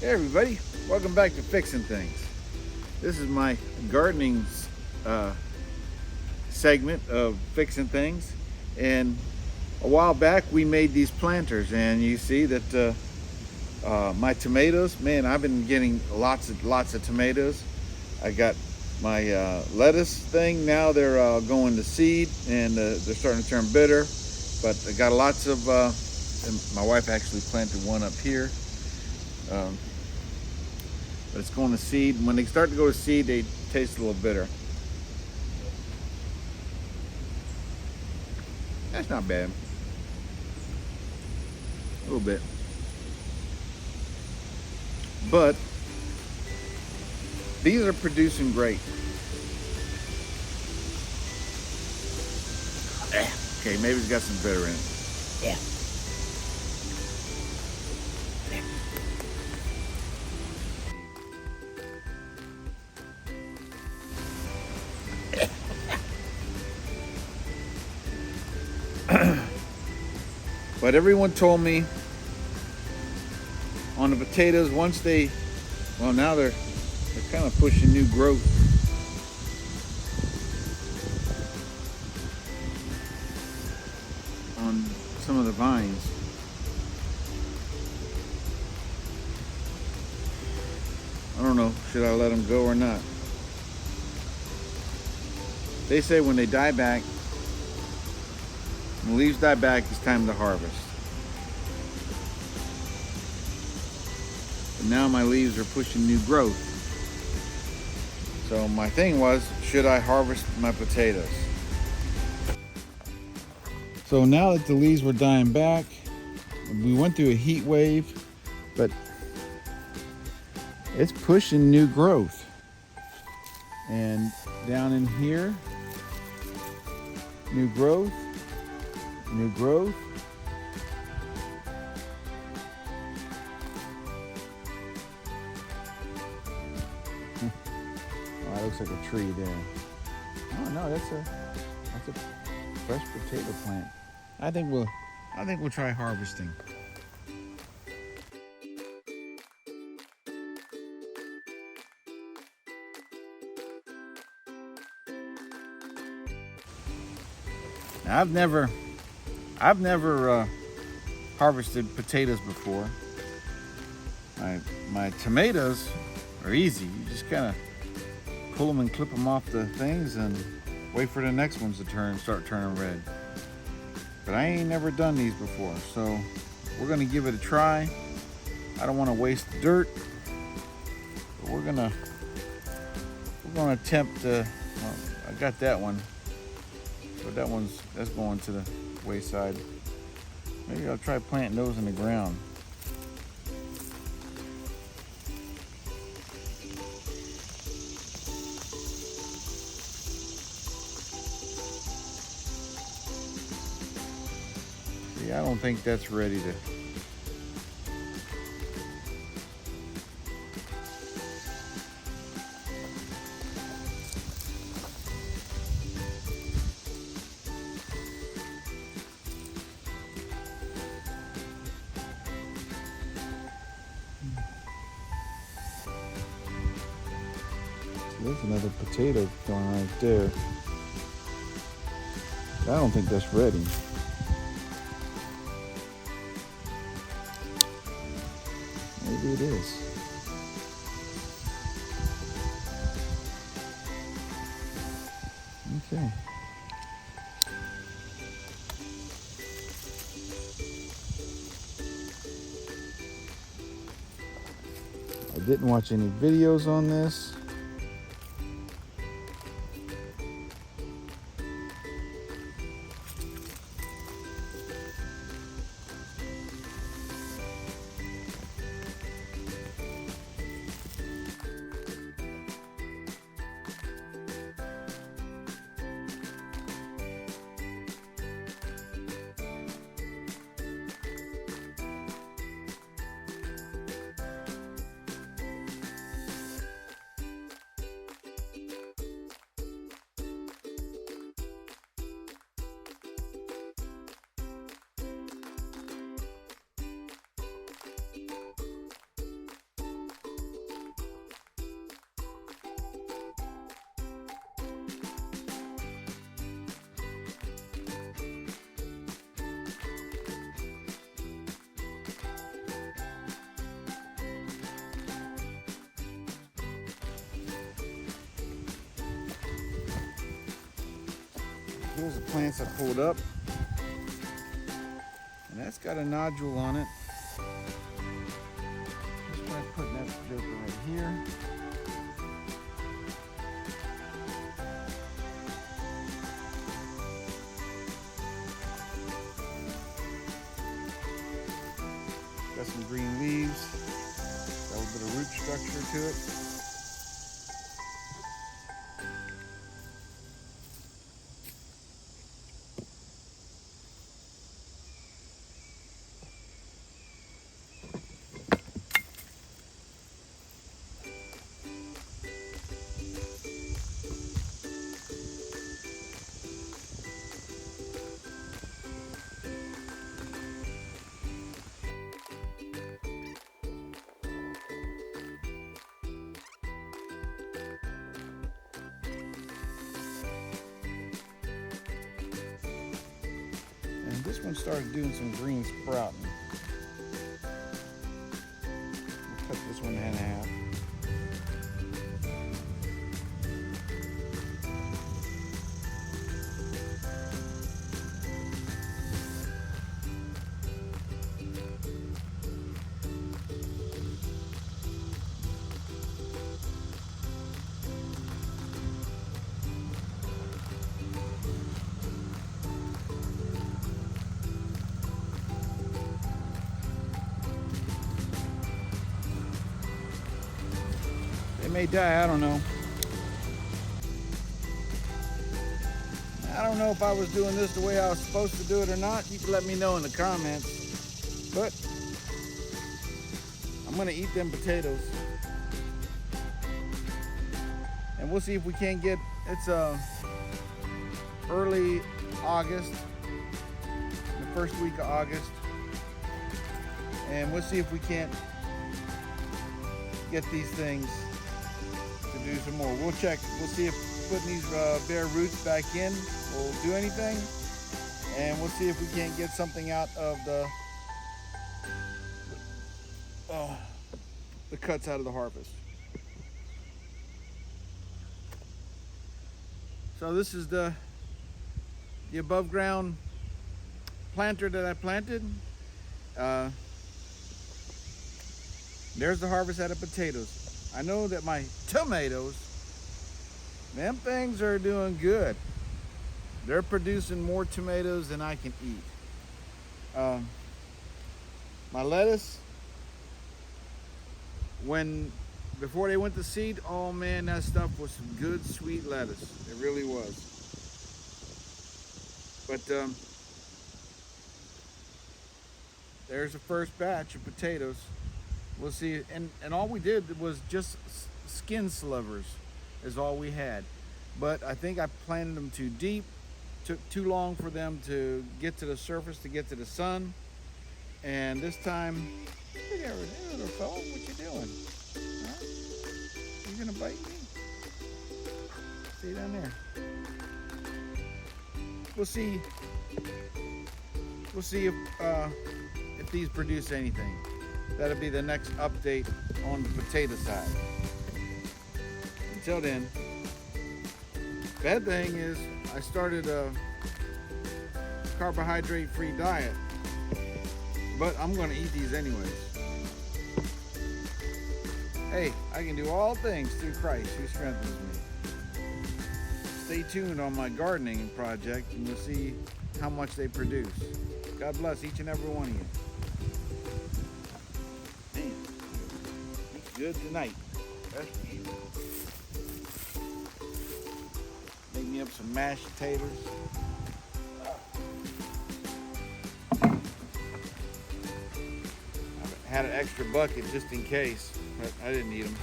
Hey everybody, welcome back to Fixing Things. This is my gardening uh, segment of Fixing Things. And a while back we made these planters, and you see that my tomatoes, man, I've been getting lots of tomatoes. I got my lettuce thing, now they're going to seed, and they're starting to turn bitter. But I got lots of, and my wife actually planted one up here. Um, but it's going to seed. When they start to go to seed, they taste a little bitter. That's not bad. A little bit. But these are producing great. Okay, maybe it's got some bitter in it. Yeah. But everyone told me on the potatoes, once they, well, now they're kind of pushing new growth. On some of the vines. I don't know, should I let them go or not? They say when they die back, when the leaves die back, it's time to harvest. But now my leaves are pushing new growth. So my thing was, should I harvest my potatoes? So now that the leaves were dying back, we went through a heat wave, but it's pushing new growth. And down in here, new growth, new growth. Oh, that looks like a tree there. Oh no, that's a fresh potato plant. I think we'll try harvesting. Now, I've never harvested potatoes before. My tomatoes are easy. You just kind of pull them and clip them off the things and wait for the next ones to start turning red. But I ain't never done these before, so we're gonna give it a try. I don't want to waste the dirt, but we're gonna attempt. Well, I got that one, but that's going to the wayside. Maybe I'll try planting those in the ground. See, I don't think that's ready to. There's another potato going right there. I don't think that's ready. Maybe it is. Okay. I didn't watch any videos on this. Here's the plants I pulled up. And that's got a nodule on it. Just try putting that joker right here. Got some green leaves. Got a little bit of root structure to it. And this one started doing some green sprouting. We'll cut this one in half. They may die, I don't know. I don't know if I was doing this the way I was supposed to do it or not. You can let me know in the comments. But I'm gonna eat them potatoes. And we'll see if we can't get, it's early August, the first week of August. And we'll see if we can't get these things to do some more. We'll check. We'll see if putting these bare roots back in will do anything, and we'll see if we can't get something out of the cuts out of the harvest. So this is the above ground planter that I planted. There's the harvest out of potatoes. I know that my tomatoes, them things are doing good. They're producing more tomatoes than I can eat. My lettuce, before they went to seed, oh man, that stuff was some good sweet lettuce. It really was. But there's the first batch of potatoes. We'll see, and all we did was just skin slivers is all we had. But I think I planted them too deep. Took too long for them to get to the surface, to get to the sun. And this time, look at her, little fella, what you doing? Huh? You gonna bite me? Stay down there. We'll see. We'll see if these produce anything. That'll be the next update on the potato side. Until then, bad thing is I started a carbohydrate-free diet, but I'm gonna eat these anyways. Hey, I can do all things through Christ who strengthens me. Stay tuned on my gardening project and we'll see how much they produce. God bless each and every one of you. Good tonight, that's for sure. Make me up some mashed potatoes. I had an extra bucket just in case, but I didn't need them.